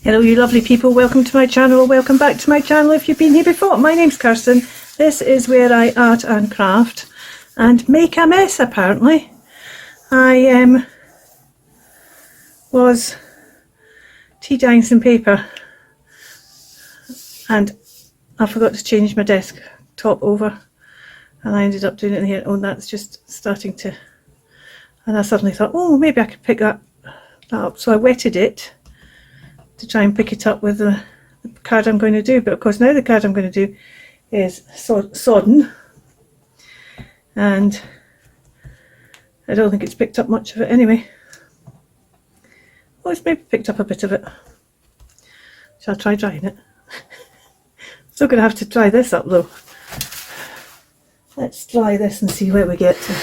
Hello you lovely people, welcome to my channel, or welcome back to my channel if you've been here before. My name's Kirsten. This is where I art and craft and make a mess apparently. I was tea dyeing some paper and I forgot to change my desk top over and I ended up doing it in here. Oh, that's just starting to, and I suddenly thought, oh, maybe I could pick that up. So I wetted it to try and pick it up with the card I'm going to do, but of course now the card I'm going to do is sodden and I don't think it's picked up much of it anyway. Well, it's maybe picked up a bit of it. Shall I try drying it? Still going to have to dry this up though. Let's dry this and see where we get to.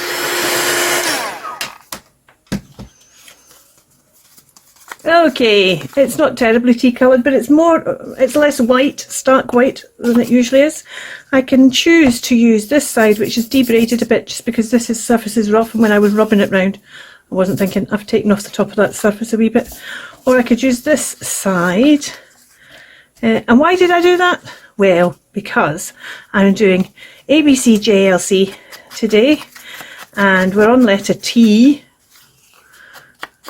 Okay, it's not terribly tea coloured, but it's less white, stark white than it usually is. I can choose to use this side, which is debraided a bit just because this surface is rough, and when I was rubbing it round I wasn't thinking I've taken off the top of that surface a wee bit. Or I could use this side. And why did I do that? Well, because I'm doing ABCJLC today and we're on letter T.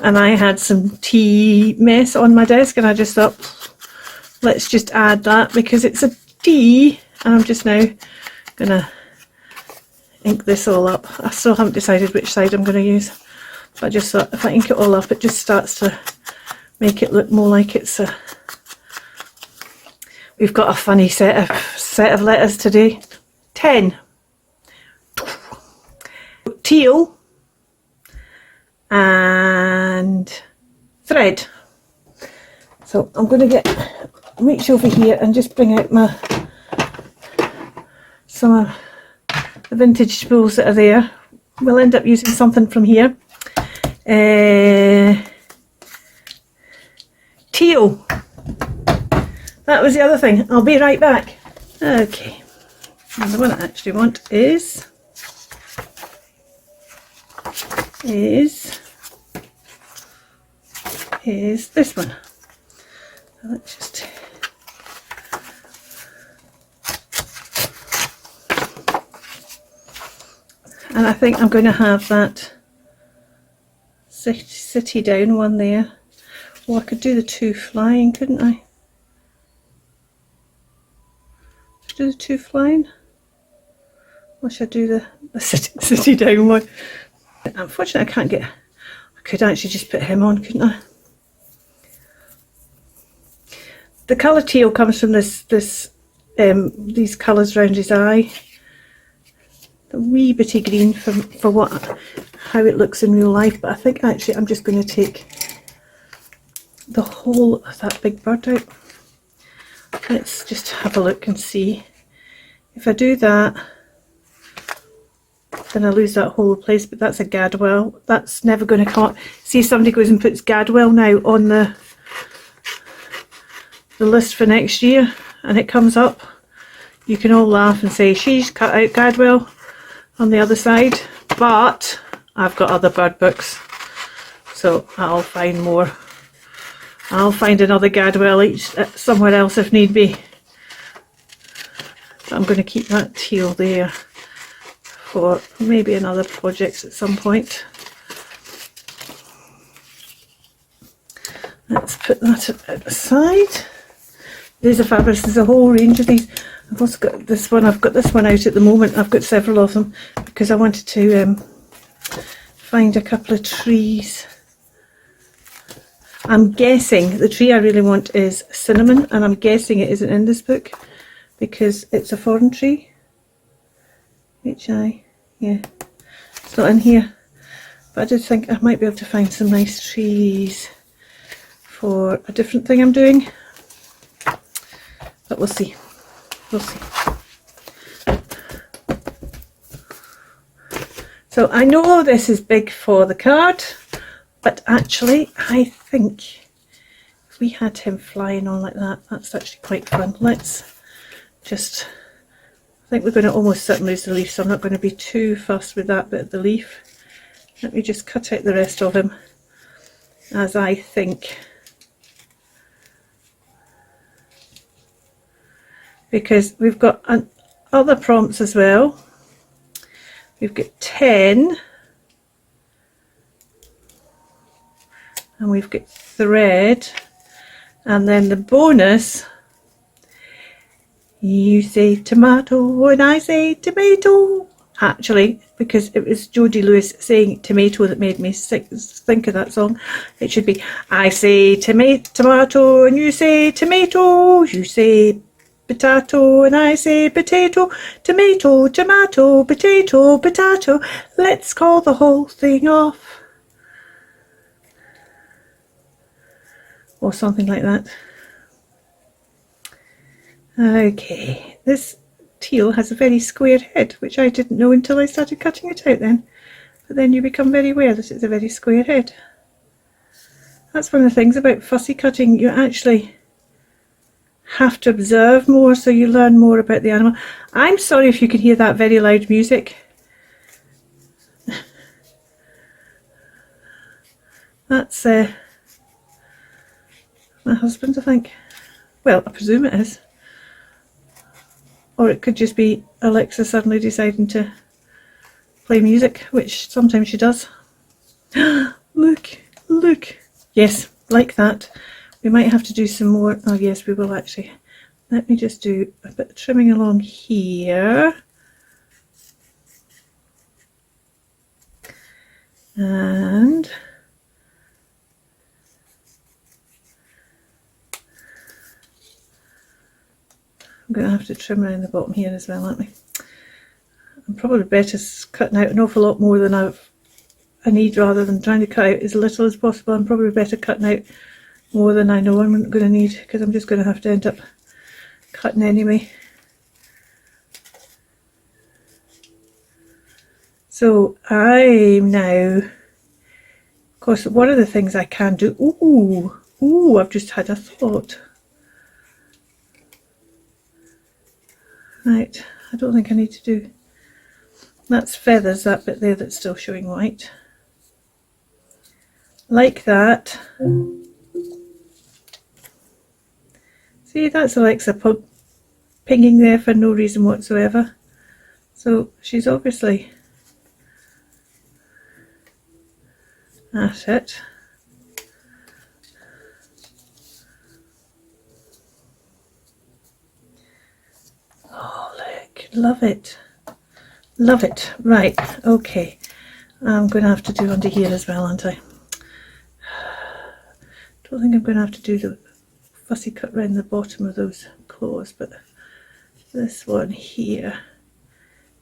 And I had some tea mess on my desk and I just thought, let's just add that because it's a T. And I'm just now going to ink this all up. I still haven't decided which side I'm going to use. But I just thought if I ink it all up, it just starts to make it look more like it's a... We've got a funny set of letters today. 10. Teal. And thread. So I'm going to reach over here and just bring out some of the vintage spools that are there. We'll end up using something from here. Teal. That was the other thing. I'll be right back. Okay. And the one I actually want is this one. So let's just and I think I'm going to have that city down one there. Or I could do the two flying, couldn't I? Should I do the two flying? Or should I do the city down one? Unfortunately I can't get... I could actually just put him on, couldn't I? The colour teal comes from these colours around his eye. The wee bitty green for how it looks in real life, but I think actually I'm just going to take the whole of that big bird out. Let's just have a look and see. If I do that, then I lose that whole place, but that's a gadwall. That's never going to come up. See if somebody goes and puts gadwall now on the list for next year and it comes up, you can all laugh and say she's cut out gadwall on the other side, but I've got other bird books, so I'll find more. I'll find another gadwall somewhere else if need be. But I'm going to keep that teal there for maybe another project at some point. Let's put that aside. These are fabulous. There's a whole range of these. I've also got this one. I've got this one out at the moment. I've got several of them because I wanted to find a couple of trees. I'm guessing the tree I really want is cinnamon, and I'm guessing it isn't in this book because it's a foreign tree. Yeah, it's not in here. But I did think I might be able to find some nice trees for a different thing I'm doing. But we'll see. We'll see. So I know this is big for the card, but actually I think if we had him flying on like that, that's actually quite fun. Let's just, I think we're going to almost sit and lose the leaf, so I'm not going to be too fussed with that bit of the leaf. Let me just cut out the rest of him as I think because we've got other prompts as well. We've got 10, and we've got thread, and then the bonus, you say tomato and I say tomato. Actually, because it was Jodi Lewis saying tomato that made me think of that song. It should be, I say tomato and you say tomato, you say potato and I say potato, tomato, tomato, potato, potato. Let's call the whole thing off. Or something like that. Okay, this teal has a very square head, which I didn't know until I started cutting it out then. But then you become very aware that it's a very square head. That's one of the things about fussy cutting. You actually have to observe more, so you learn more about the animal. I'm sorry if you can hear that very loud music. That's my husband, I think. Well, I presume it is. Or it could just be Alexa suddenly deciding to play music, which sometimes she does. Look, look. Yes, like that. We might have to do some more. Oh yes, we will actually. Let me just do a bit of trimming along here. And I'm going to have to trim around the bottom here as well, aren't we? I'm probably better cutting out an awful lot more than I need, rather than trying to cut out as little as possible. I'm probably better cutting out more than I know I'm going to need, because I'm just going to have to end up cutting anyway. So I'm now, of course, one of the things I can do, ooh, I've just had a thought. Right, I don't think I need to do, that's feathers, that bit there that's still showing white. Like that. See, that's Alexa pinging there for no reason whatsoever. So she's obviously at it. Oh, look, love it. Love it. Right, okay. I'm going to have to do under here as well, aren't I? Don't think I'm going to have to do the fussy cut around the bottom of those claws, but this one here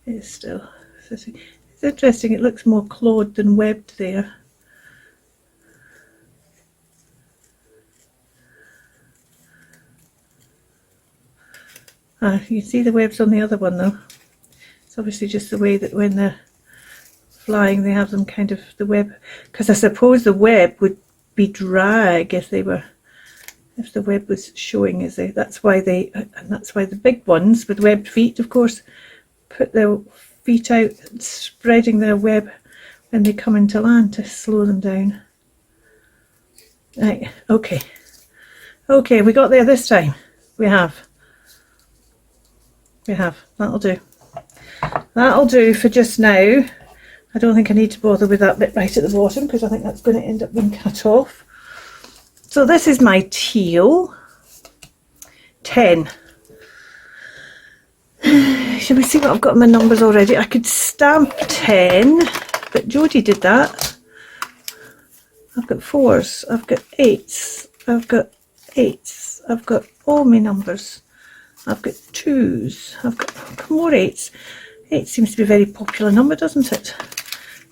is still sitting. It's interesting, it looks more clawed than webbed there. You can see the webs on the other one though. It's obviously just the way that when they're flying they have them kind of, the web, because I suppose the web would be drag if they were, if the web was showing as that's why they, and that's why the big ones with webbed feet, of course, put their feet out, spreading their web when they come into land to slow them down. Right, okay, we got there this time. We have, that'll do for just now. I don't think I need to bother with that bit right at the bottom, because I think that's going to end up being cut off. So this is my teal. 10. Shall we see what I've got in my numbers already? I could stamp 10, but Jodi did that. I've got 4s, I've got 8s, I've got 8s, I've got all my numbers. I've got 2s, I've got more 8s. 8 seems to be a very popular number, doesn't it?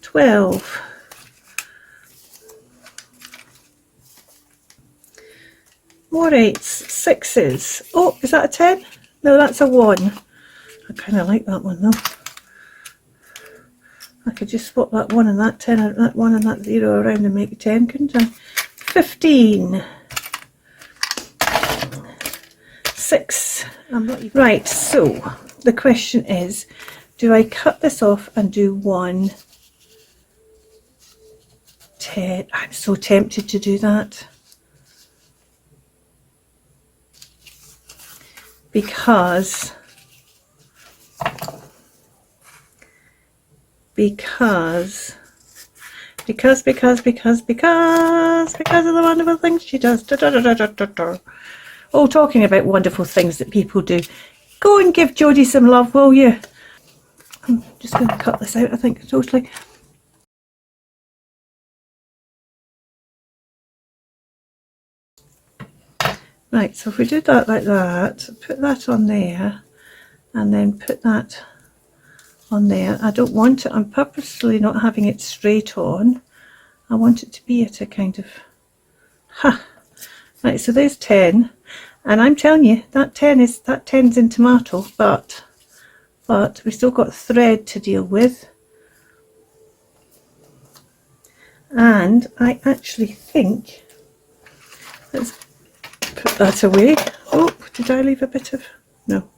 12. More 8s, 6s. Oh, is that a 10? No, that's a 1. I kind of like that one though. I could just swap that 1 and that 10, that 1 and that 0 around and make a 10, couldn't I? 15. 6. I'm not even... Right, so the question is, do I cut this off and do 1, 10? I'm so tempted to do that. because of the wonderful things she does. Oh, talking about wonderful things that people do. Go and give Jodi some love, will you? I'm just going to cut this out, I think, totally. Right, so if we do that like that, put that on there, and then put that on there. I don't want it, I'm purposely not having it straight on. I want it to be at a kind of, right, so there's 10, and I'm telling you, that 10's in tomato, but we've still got thread to deal with. And I actually think, let's put that away. Oh, did I leave a bit of, no.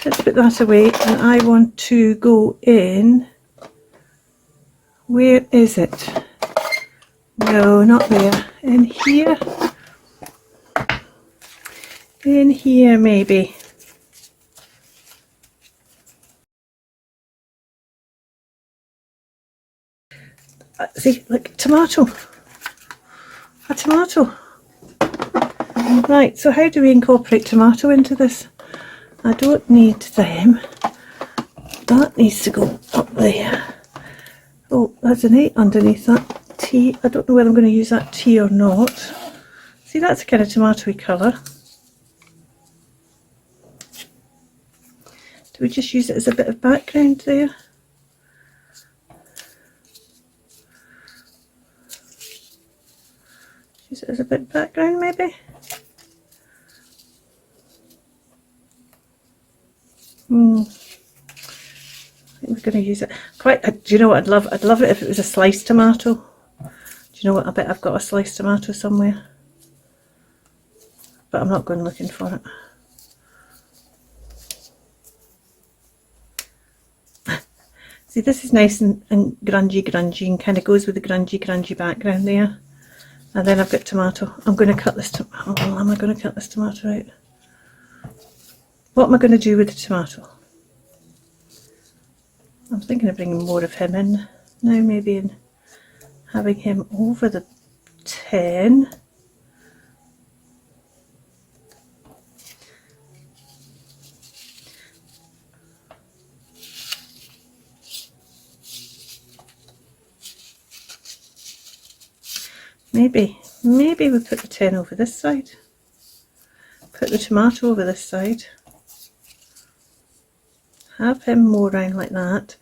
Let's put that away, and I want to go in, where is it? No, not there, in here. In here maybe. See, like tomato. A tomato. Right, so how do we incorporate tomato into this? I don't need them. That needs to go up there. Oh, that's an 8 underneath that T. I don't know whether I'm going to use that T or not. See, that's a kind of tomatoey colour. Do we just use it as a bit of background there? Use it as a bit of background maybe? I think we're going to use it. Quite. Do you know what I'd love? I'd love it if it was a sliced tomato. Do you know what? I bet I've got a sliced tomato somewhere, but I'm not going looking for it. See, this is nice and grungy, and kind of goes with the grungy background there. And then I've got tomato. I'm going to cut this. Oh, am I going to cut this tomato out? What am I going to do with the tomato? I'm thinking of bringing more of him in now, maybe, and having him over the 10. Maybe we put the 10 over this side. Put the tomato over this side. Have him more round like that,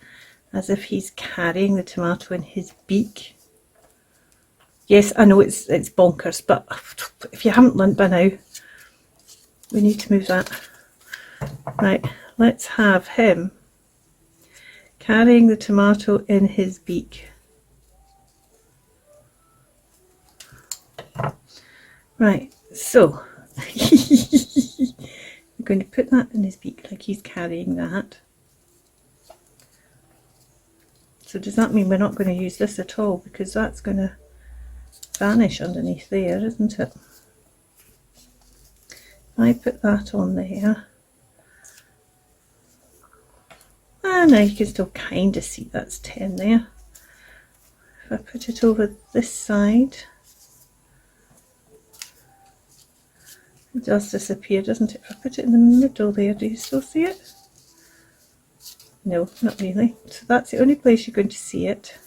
as if he's carrying the tomato in his beak. Yes, I know it's bonkers, but if you haven't learnt by now, we need to move that. Right, let's have him carrying the tomato in his beak. Right, so we're going to put that in his beak like he's carrying that. So does that mean we're not going to use this at all, because that's going to vanish underneath there, isn't it? I put that on there, and now you can still kind of see that's 10 there. If I put it over this side, it does disappear, doesn't it? If I put it in the middle there, do you still see it? No, not really. So that's the only place you're going to see it.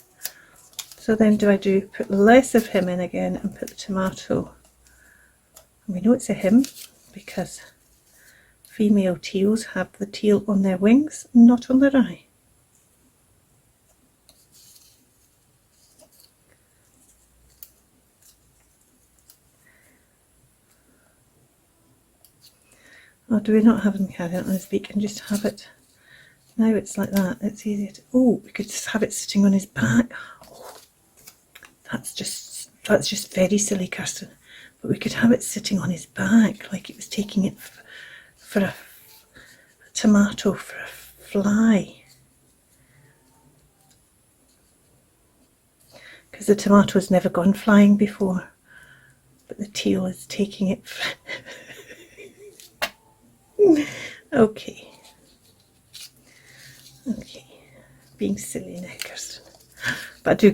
So then put less of him in again and put the tomato. And we know it's a him because female teals have the teal on their wings, not on their eye. Or do we not have him carry it on his beak and just have it? Now it's like that. It's easier to. Oh, we could just have it sitting on his back. Oh, that's just very silly, Kirsten. But we could have it sitting on his back, like it was taking it for a tomato for a fly. Because the tomato has never gone flying before, but the teal is taking it. Okay. Okay. Being silly now, Kirsten. But do you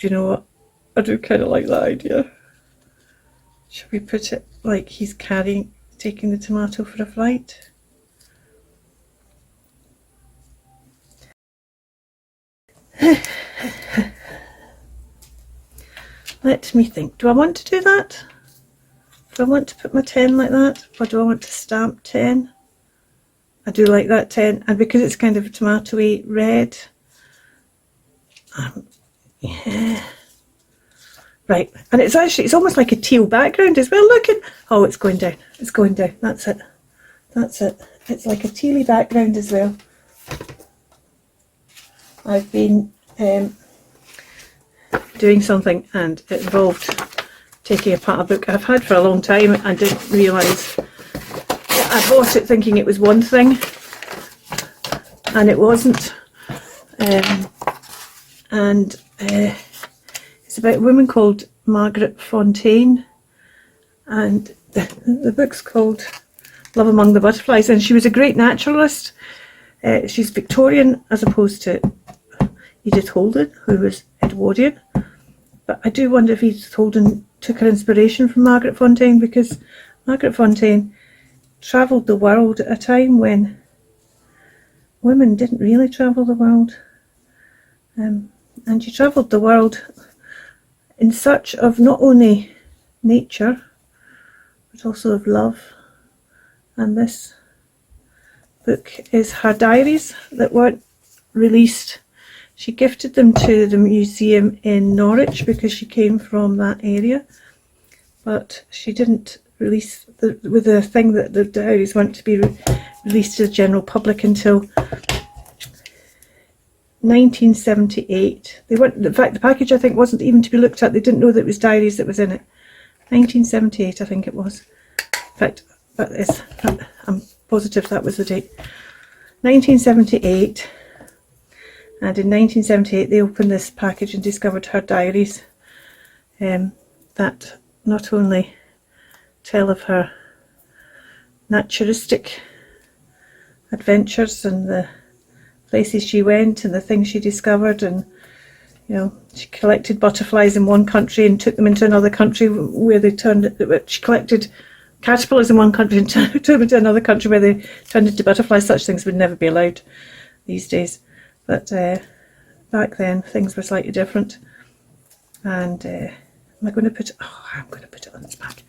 know what? I do kind of like that idea. Should we put it like he's taking the tomato for a flight? Let me think. Do I want to do that? Do I want to put my 10 like that? Or do I want to stamp 10? I do like that 10. And because it's kind of a tomatoey red. Yeah. Right. And it's almost like a teal background as well. Look at, oh, it's going down. It's going down. That's it. That's it. It's like a tealy background as well. I've been doing something and it involved taking apart a book I've had for a long time and didn't realise. I bought it thinking it was one thing and it wasn't. It's about a woman called Margaret Fontaine, and the book's called Love Among the Butterflies, and she was a great naturalist. She's Victorian as opposed to Edith Holden, who was Edwardian. But I do wonder if Edith Holden took her inspiration from Margaret Fontaine, because Margaret Fontaine travelled the world at a time when women didn't really travel the world. And she travelled the world in search of not only nature, but also of love. And this book is her diaries that weren't released. She gifted them to the museum in Norwich because she came from that area, but she didn't release with the thing that the diaries weren't to be released to the general public until 1978. They weren't. In fact, the package I think wasn't even to be looked at. They didn't know that it was diaries that was in it. 1978, I think it was. In fact, I'm positive that was the date. 1978. And in 1978, they opened this package and discovered her diaries that not only tell of her naturistic adventures and the places she went and the things she discovered, and she collected butterflies in one country and took them into another country where they she collected caterpillars in one country and took them into another country where they turned into butterflies. Such things would never be allowed these days, but back then things were slightly different. And I'm going to put it on this back.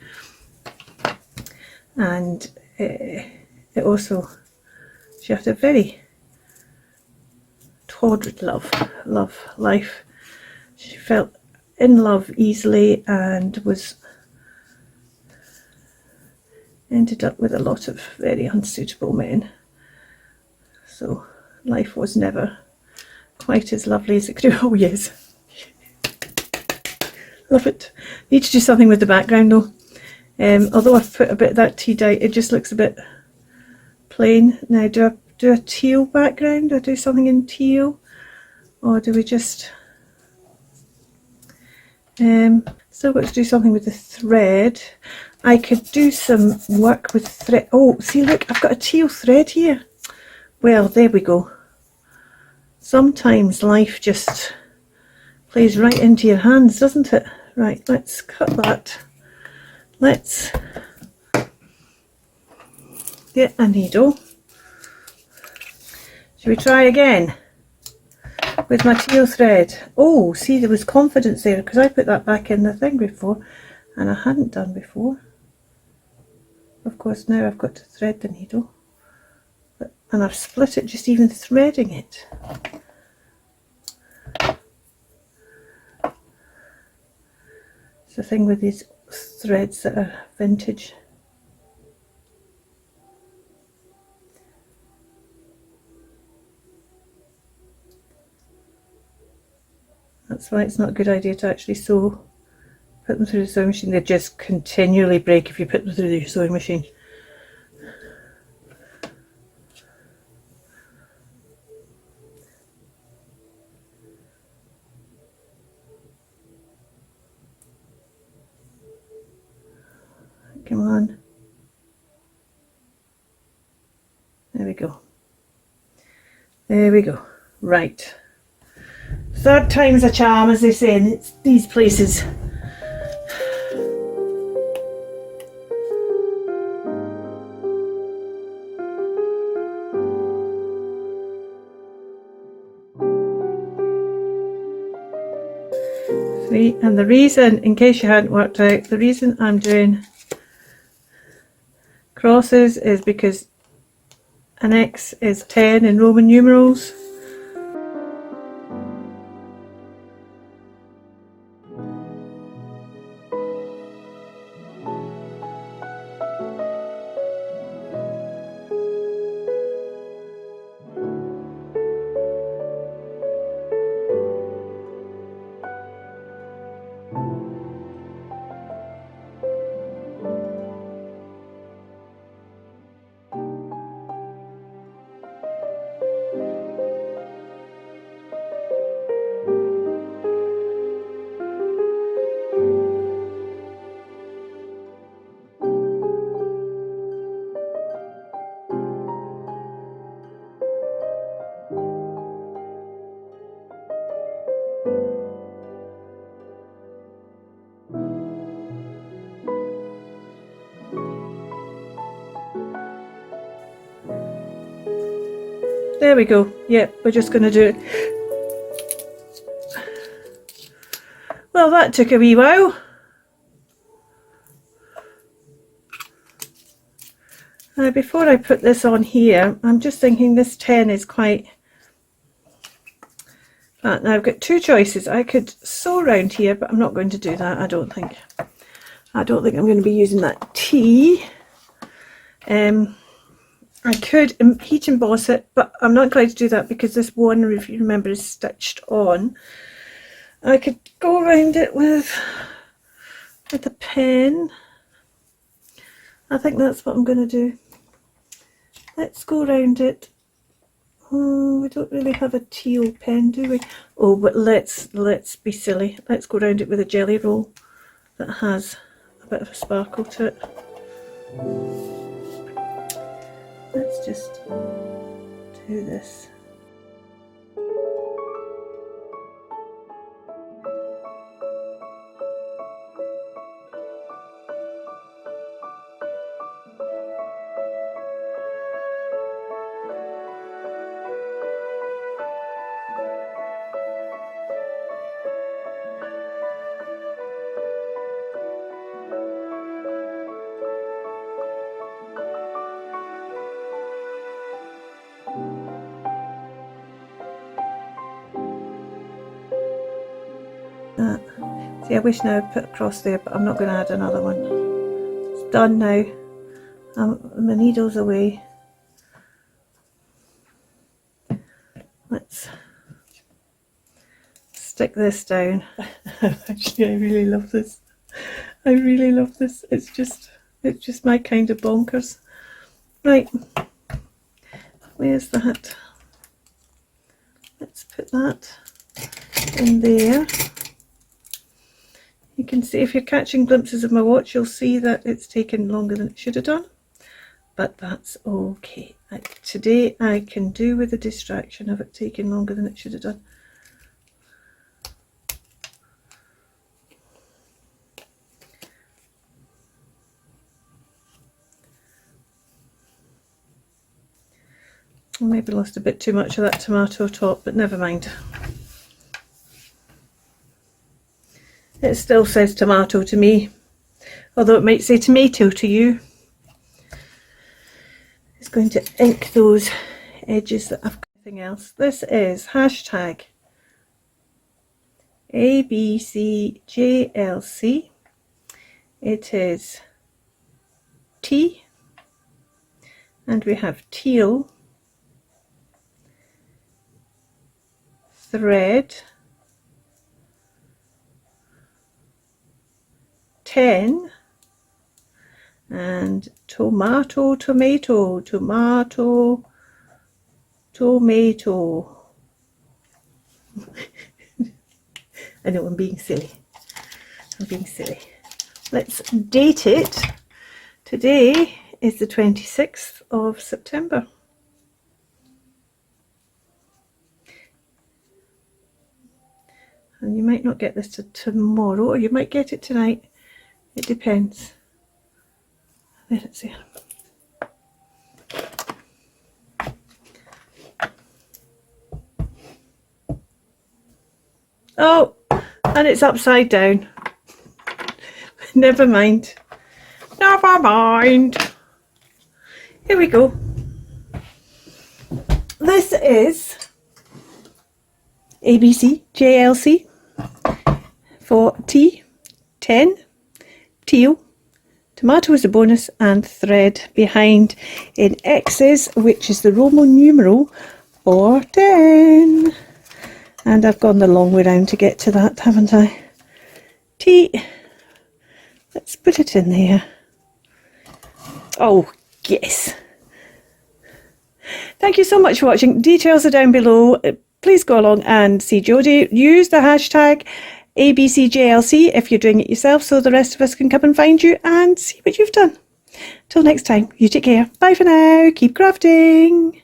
And it also, she had a very toward love life. She felt in love easily and ended up with a lot of very unsuitable men. So life was never quite as lovely as it could. Oh yes, love it. Need to do something with the background though. Although I've put a bit of that tea dye, it just looks a bit plain. Now do I do a teal background? Do I do something in teal? Or do we just... still got to do something with the thread. I could do some work with thread. Oh, see, look, I've got a teal thread here. Well, there we go. Sometimes life just plays right into your hands, doesn't it? Right, let's cut that. Let's get a needle. Shall we try again with my teal thread? Oh, see, there was confidence there because I put that back in the thing before and I hadn't done before. Of course, now I've got to thread the needle, and I've split it just even threading it. It's the thing with these threads that are vintage. That's why it's not a good idea to actually put them through the sewing machine. They just continually break if you put them through the sewing machine. Come on. we go. There we go. Right. Third time's a charm, as they say in these places. And the reason, in case you hadn't worked out, the reason I'm doing crosses is because an X is 10 in Roman numerals. There we go. Yep, we're just going to do it. Well, that took a wee while. Now, before I put this on here, I'm just thinking this 10 is quite flat. Now, I've got two choices. I could sew around here, but I'm not going to do that, I don't think. I don't think I'm going to be using that T. I could heat emboss it, but I'm not going to do that because this one, if you remember, is stitched on. I could go around it with a pen. I think that's what I'm going to do. Let's go around it. Oh, we don't really have a teal pen, do we? Oh, but let's be silly. Let's go around it with a jelly roll that has a bit of a sparkle to it. Let's just do this. See, I wish now I'd put a cross there, but I'm not going to add another one. It's done now. My needle's away. Let's stick this down. Actually, I really love this. I really love this. It's just my kind of bonkers. Right, where's that? Let's put that in there. You can see, if you're catching glimpses of my watch, you'll see that it's taken longer than it should have done, but that's okay. Today I can do with the distraction of it taking longer than it should have done. I maybe lost a bit too much of that tomato top, but never mind. It still says tomato to me, although it might say tomato to you. It's going to ink those edges that I've got. Anything else. This is hashtag ABCJLC. It is T, and we have teal, thread, 10, and tomato. I know I'm being silly. Let's date it. Today is the 26th of September. And you might not get this to tomorrow, or you might get it tonight. It depends. There it's there. Oh, and it's upside down. Never mind. Never mind. Here we go. This is ABC JLC for tea, 10, teal, tomato is a bonus, and thread behind in X's, which is the Roman numeral for 10. And I've gone the long way round to get to that, haven't I? Tea. Let's put it in there. Oh, yes. Thank you so much for watching. Details are down below. Please go along and see Jodi. Use the hashtag ABCJLC if you're doing it yourself, so the rest of us can come and find you and see what you've done. Till next time, you take care. Bye for now. Keep crafting.